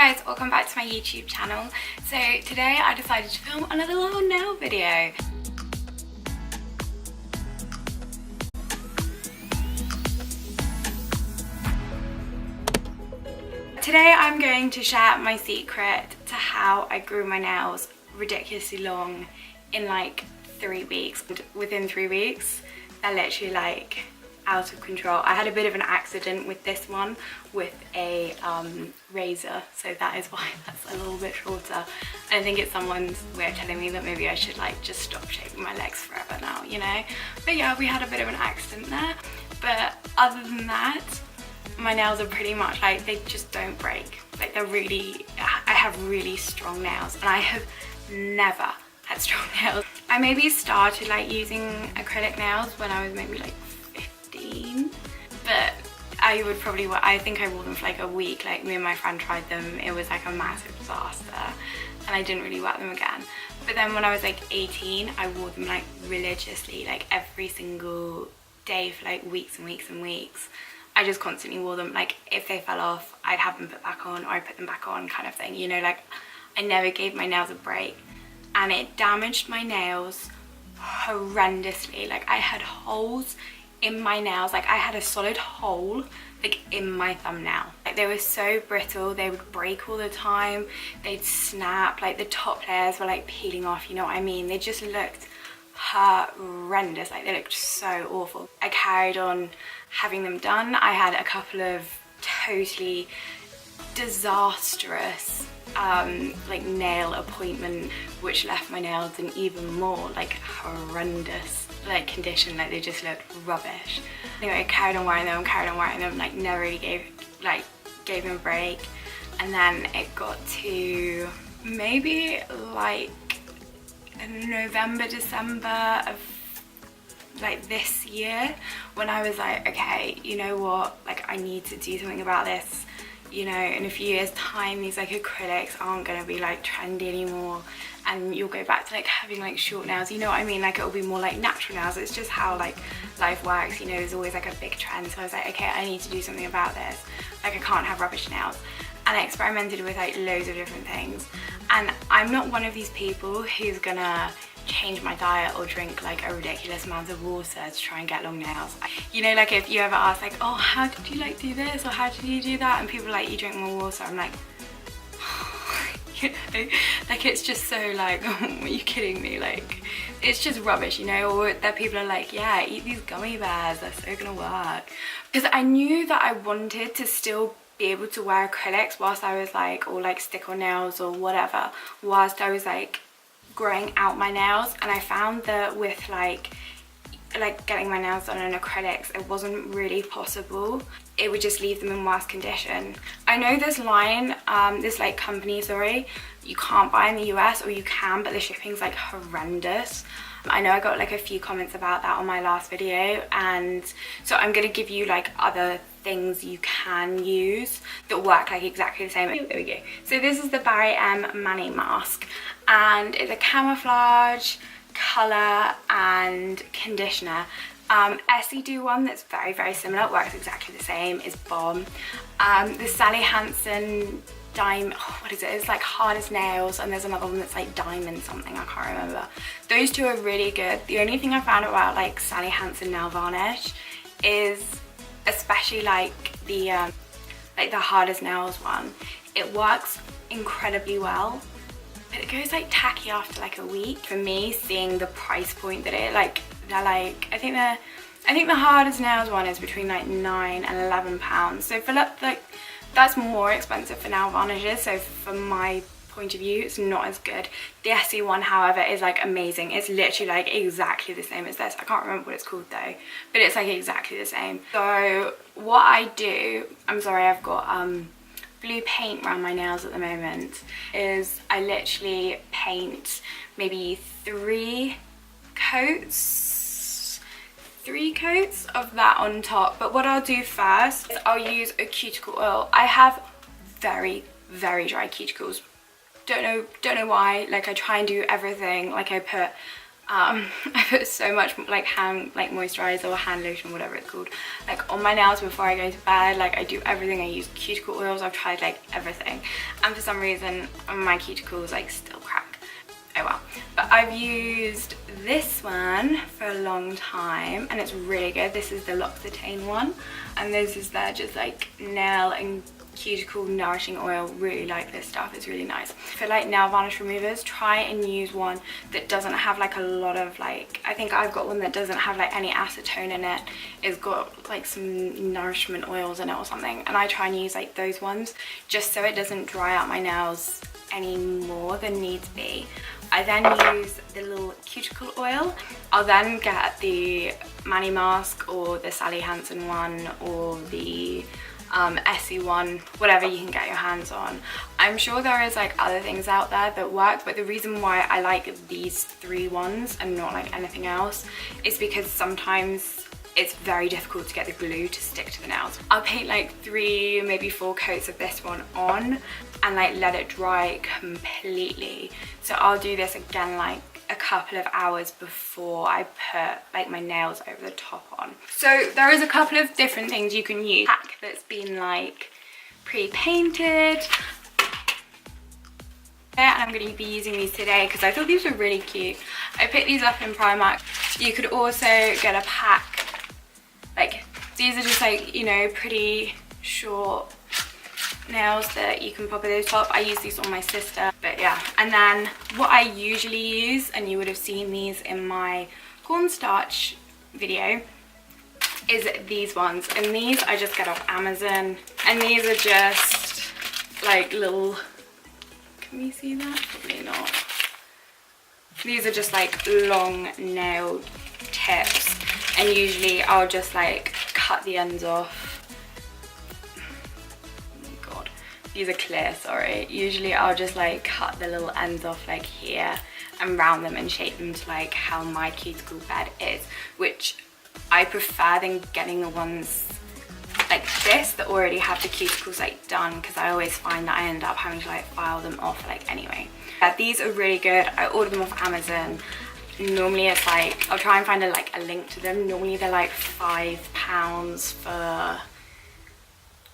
Hi guys, welcome back to my YouTube channel. So today I decided to film another little nail video. Today I'm going to share my secret to how I grew my nails ridiculously long in like 3 weeks. Within 3 weeks, they're literally like out of control. I had a bit of an accident with this one with a razor, so that is why that's a little bit shorter. I think it's someone's way of telling me that maybe I should like just stop shaving my legs forever now, you know. But yeah, we had a bit of an accident there, but other than that, my nails are pretty much like, they just don't break. Like they're really, I have really strong nails, and I have never had strong nails. I maybe started like using acrylic nails when I was maybe like 15, but I think I wore them for like a week. Like me and my friend tried them, it was like a massive disaster, and I didn't really wear them again. But then when I was like 18, I wore them like religiously, like every single day for like weeks and weeks and weeks. I just constantly wore them. Like if they fell off, I'd have them put back on, or I'd put them back on, kind of thing, you know. Like I never gave my nails a break, and it damaged my nails horrendously. Like I had holes in my nails, like I had a solid hole like in my thumbnail. Like they were so brittle, they would break all the time, they'd snap, like the top layers were like peeling off, you know what I mean? They just looked horrendous, like they looked so awful. I carried on having them done. I had a couple of totally disastrous like nail appointment, which left my nails in even more like horrendous like condition. Like they just looked rubbish. Anyway, I carried on wearing them, like never really gave them a break. And then it got to maybe like November, December of like this year, when I was like, okay, you know what, like I need to do something about this. You know, in a few years time, these like acrylics aren't gonna be like trendy anymore, and you'll go back to like having like short nails, you know what I mean? Like it'll be more like natural nails. It's just how like life works, you know. There's always like a big trend. So I was like, okay, I need to do something about this. Like I can't have rubbish nails. And I experimented with like loads of different things, and I'm not one of these people who's gonna change my diet or drink like a ridiculous amount of water to try and get long nails. You know, like if you ever ask like, oh, how did you like do this, or how did you do that, and people are like, you drink more water, I'm like, you know, like it's just so like, oh, are you kidding me? Like it's just rubbish, you know. Or that people are like, yeah, eat these gummy bears, they're so gonna work. Because I knew that I wanted to still be able to wear acrylics whilst I was like, or like stick on nails or whatever, whilst I was like growing out my nails. And I found that with like getting my nails done on acrylics, it wasn't really possible. It would just leave them in worse condition. I know this line, this like company, sorry, you can't buy in the US, or you can, but the shipping's like horrendous. I know I got like a few comments about that on my last video, and so I'm gonna give you like other things you can use that work like exactly the same. There we go. So this is the Barry M Mani Mask, and it's a camouflage, colour and conditioner. Essie do one that's very, very similar. It works exactly the same. It's bomb. The Sally Hansen what is it? It's like hard as nails, and there's another one that's like diamond something, I can't remember. Those two are really good. The only thing I found about like Sally Hansen nail varnish is, especially like the hard as nails one, it works incredibly well, but it goes like tacky after like a week. For me, seeing the price point that it like, they're like, I think the hard as nails one is between like £9 and £11. So for like, that's more expensive for nail varnishes, so from my point of view it's not as good. The Essie one, however, is like amazing. It's literally like exactly the same as this. I can't remember what it's called though, but it's like exactly the same. So what I do, I'm sorry, I've got blue paint around my nails at the moment, is I literally paint maybe 3 coats of that on top. But what I'll do first is I'll use a cuticle oil. I have very, very dry cuticles. Don't know why. Like I try and do everything. Like I put I put so much like hand moisturizer or hand lotion, whatever it's called, like on my nails before I go to bed. Like I do everything. I use cuticle oils. I've tried like everything, and for some reason my cuticles like still crack. Oh well. But I've used this one for a long time and it's really good. This is the L'Occitane one, and this is their just like nail and cuticle nourishing oil. Really like this stuff, it's really nice. For like nail varnish removers, try and use one that doesn't have like a lot of like, I think I've got one that doesn't have like any acetone in it. It's got like some nourishment oils in it or something, and I try and use like those ones just so it doesn't dry out my nails any more than needs be. I then use the little cuticle oil. I'll then get the Mani mask or the Sally Hansen one or the Essie one, whatever you can get your hands on. I'm sure there is like other things out there that work, but the reason why I like these 3 ones and not like anything else is because sometimes it's very difficult to get the glue to stick to the nails. I'll paint like 3, maybe 4 coats of this one on and like let it dry completely. So I'll do this again like a couple of hours before I put like my nails over the top on. So there is a couple of different things you can use. Pack that's been like pre-painted. And I'm going to be using these today because I thought these were really cute. I picked these up in Primark. You could also get a pack, like these are just like, you know, pretty short nails that you can pop at the top. I use these on my sister, but yeah. And then what I usually use, and you would have seen these in my cornstarch video, is these ones. And these I just get off Amazon, and these are just like little, can we see that? Probably not. These are just like long nail tips, and usually I'll just like cut the ends off. These are clear, sorry. Usually I'll just like cut the little ends off like here and round them and shape them to like how my cuticle bed is, which I prefer than getting the ones like this that already have the cuticles like done, because I always find that I end up having to like file them off like anyway. Yeah, these are really good. I ordered them off Amazon. Normally it's like, I'll try and find a link to them. Normally they're like £5 for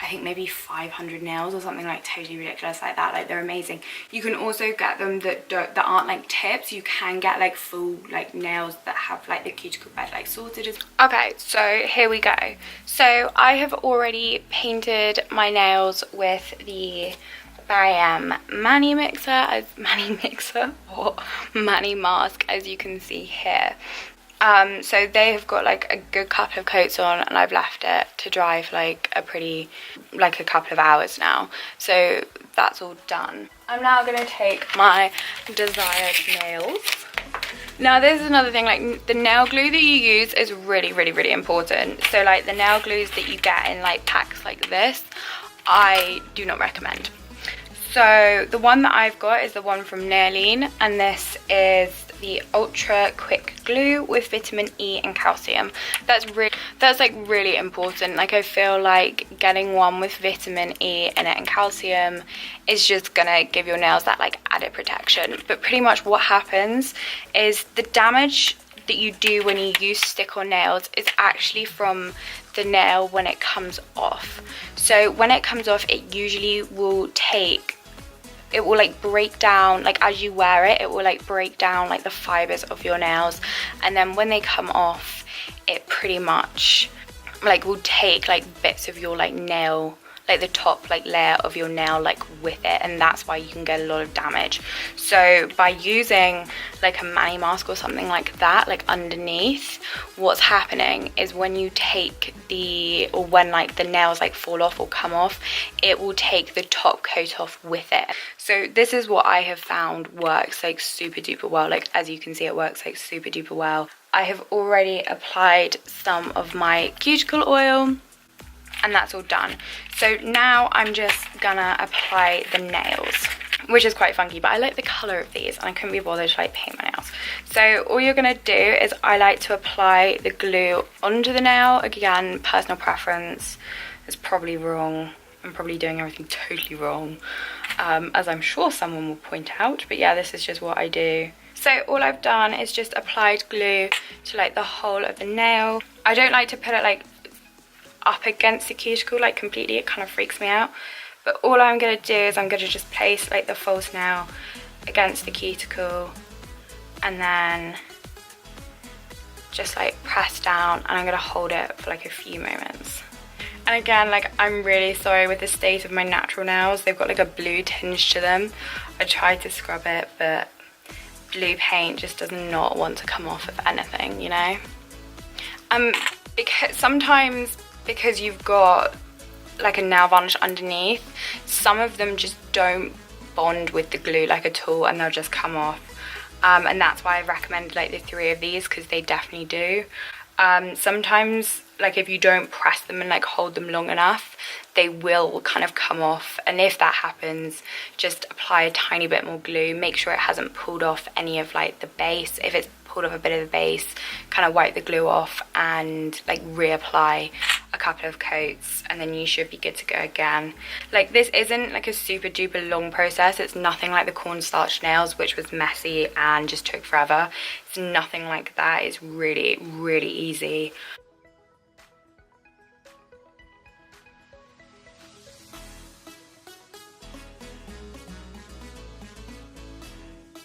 I think maybe 500 nails or something like totally ridiculous like that. Like they're amazing. You can also get them that aren't like tips. You can get like full like nails that have like the cuticle bed like sorted. Okay, so here we go. So I have already painted my nails with the Mani mixer or Mani mask, as you can see here. So they have got like a good couple of coats on, and I've left it to dry for like a couple of hours now. So that's all done. I'm now going to take my desired nails. Now this is another thing, like the nail glue that you use is really, really, really important. So like the nail glues that you get in like packs like this, I do not recommend. So the one that I've got is the one from Nailene, and this is the ultra quick glue with vitamin E and calcium. That's like really important. Like I feel like getting one with vitamin E in it and calcium is just gonna give your nails that like added protection. But pretty much what happens is the damage that you do when you use stick-on nails is actually from the nail when it comes off. So when it comes off, it usually will like break down, like as you wear it, it will like break down like the fibers of your nails, and then when they come off, it pretty much like will take like bits of your like nail, like the top like layer of your nail like with it, and that's why you can get a lot of damage. So by using like a Mani mask or something like that like underneath, what's happening is when you take when like the nails like fall off or come off, it will take the top coat off with it. So this is what I have found works like super duper well. Like as you can see, it works like super duper well. I have already applied some of my cuticle oil, and that's all done. So now I'm just gonna apply the nails, which is quite funky, but I like the color of these and I couldn't be bothered to like paint my nails. So all you're gonna do is, I like to apply the glue onto the nail. Again, personal preference. It's probably wrong. I'm probably doing everything totally wrong, as I'm sure someone will point out, but yeah, this is just what I do. So all I've done is just applied glue to like the whole of the nail. I don't like to put it like up against the cuticle like completely, it kind of freaks me out. But all I'm going to do is I'm going to just place like the false nail against the cuticle and then just like press down, and I'm going to hold it for like a few moments. And again, like, I'm really sorry with the state of my natural nails. They've got like a blue tinge to them. I tried to scrub it, but blue paint just does not want to come off of anything, you know. Because sometimes, because you've got like a nail varnish underneath, some of them just don't bond with the glue like at all, and they'll just come off. And that's why I recommend like the 3 of these, because they definitely do. Sometimes, like, if you don't press them and like hold them long enough, they will kind of come off. And if that happens, just apply a tiny bit more glue. Make sure it hasn't pulled off any of like the base. If it's pulled off a bit of the base, kind of wipe the glue off and like reapply a couple of coats, and then you should be good to go again. Like, this isn't like a super duper long process. It's nothing like the cornstarch nails, which was messy and just took forever. It's nothing like that. It's really, really easy.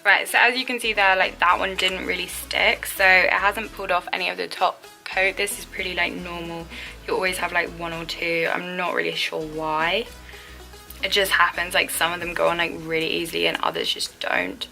Right, so as you can see there, like, that one didn't really stick, so it hasn't pulled off any of the top coat. This is pretty like normal. You always have like 1 or 2. I'm not really sure why. It just happens. Like, some of them go on like really easily and others just don't.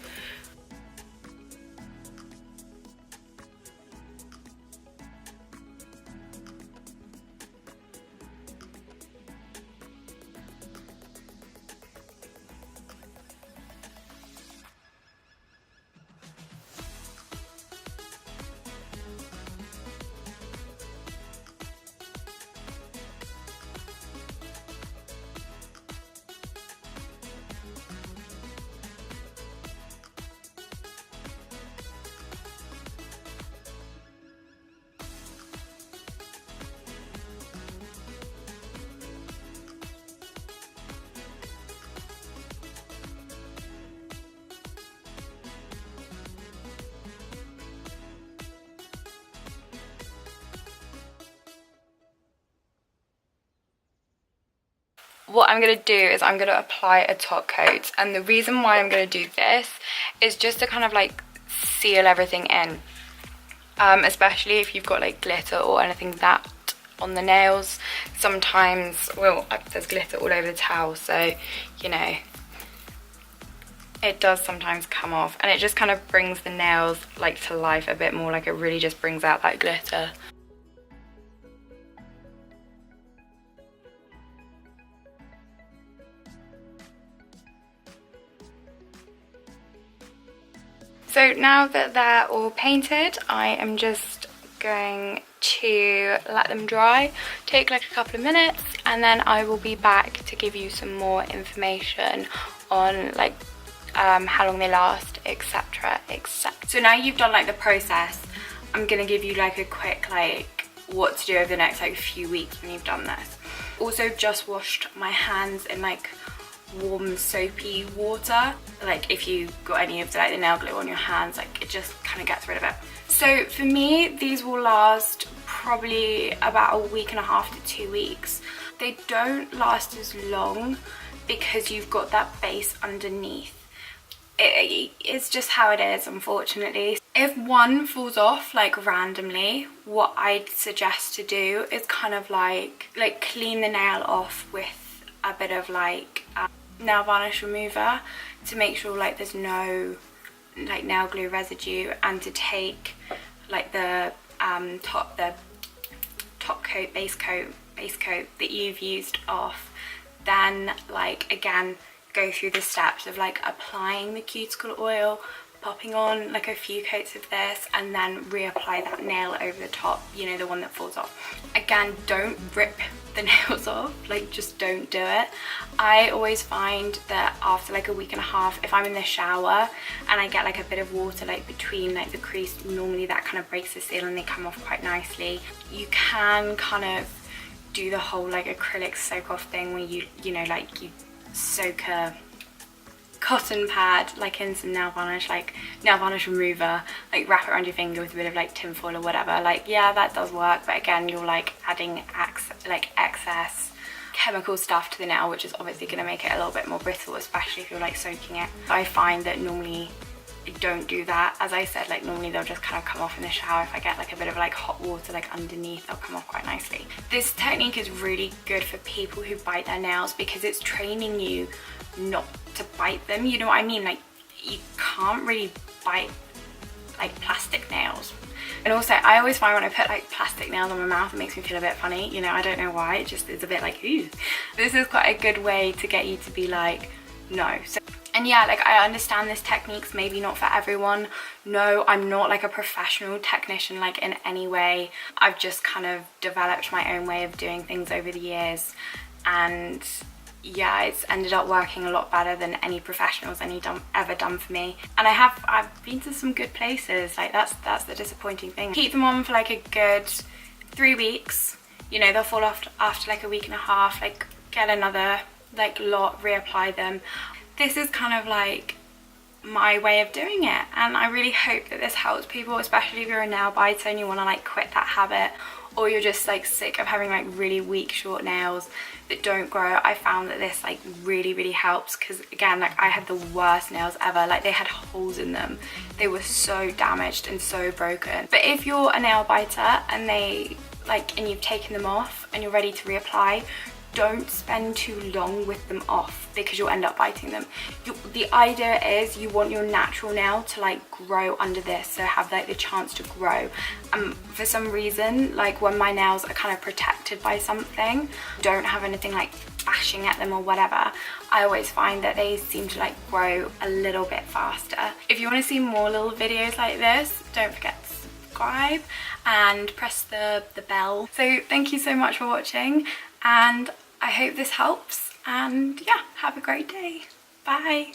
What I'm going to do is I'm going to apply a top coat, and the reason why I'm going to do this is just to kind of like seal everything in, especially if you've got like glitter or anything that on the nails. Sometimes, well, there's glitter all over the towel, so you know, it does sometimes come off, and it just kind of brings the nails like to life a bit more. Like, it really just brings out that glitter. So now that they're all painted, I am just going to let them dry, take like a couple of minutes, and then I will be back to give you some more information on like how long they last, etc, etc. So now you've done like the process, I'm gonna give you like a quick like what to do over the next like few weeks when you've done this. Also just washed my hands in like warm soapy water. Like, if you got any of the, like, the nail glue on your hands, like, it just kind of gets rid of it. So for me, these will last probably about a week and a half to 2 weeks. They don't last as long because you've got that base underneath. It's just how it is, unfortunately. If one falls off like randomly, what I'd suggest to do is kind of like clean the nail off with a bit of like nail varnish remover to make sure like there's no like nail glue residue, and to take like the top coat, base coat that you've used off. Then like again go through the steps of like applying the cuticle oil, popping on like a few coats of this, and then reapply that nail over the top, you know, the one that falls off. Again, don't rip the nails off, like just don't do it. I always find that after like a week and a half, if I'm in the shower and I get like a bit of water like between like the crease, normally that kind of breaks the seal and they come off quite nicely. You can kind of do the whole like acrylic soak off thing where you know, like you soak a cotton pad, like in some nail varnish, like nail varnish remover, like wrap it around your finger with a bit of like tinfoil or whatever. Like, yeah, that does work, but again, you're like adding excess chemical stuff to the nail, which is obviously going to make it a little bit more brittle, especially if you're like soaking it. I find that normally I don't do that. As I said, like normally they'll just kind of come off in the shower. If I get like a bit of like hot water like underneath, they'll come off quite nicely. This technique is really good for people who bite their nails because it's training you not to bite them, you know what I mean? Like you can't really bite like plastic nails. And also I always find when I put like plastic nails on my mouth, it makes me feel a bit funny, you know, I don't know why, it just is a bit like, ooh. This is quite a good way to get you to be like, no. So, and yeah, like I understand this technique's maybe not for everyone. No, I'm not like a professional technician like in any way. I've just kind of developed my own way of doing things over the years, and yeah, it's ended up working a lot better than any professionals ever done for me. And I've been to some good places. Like that's the disappointing thing. Keep them on for like a good 3 weeks. You know, they'll fall off after like a week and a half. Like get another like lot, reapply them. This is kind of like my way of doing it, and I really hope that this helps people, especially if you're a nail biter and you want to like quit that habit, or you're just like sick of having like really weak short nails that don't grow. I found that this like really helps, because again, like I had the worst nails ever. Like they had holes in them, they were so damaged and so broken. But if you're a nail biter and you've taken them off and you're ready to reapply, don't spend too long with them off because you'll end up biting them. The idea is you want your natural nail to like grow under this, so have like the chance to grow. For some reason, like when my nails are kind of protected by something, don't have anything like bashing at them or whatever, I always find that they seem to like grow a little bit faster. If you want to see more little videos like this, don't forget to subscribe and press the bell. So thank you so much for watching, and I hope this helps, and yeah, have a great day. Bye.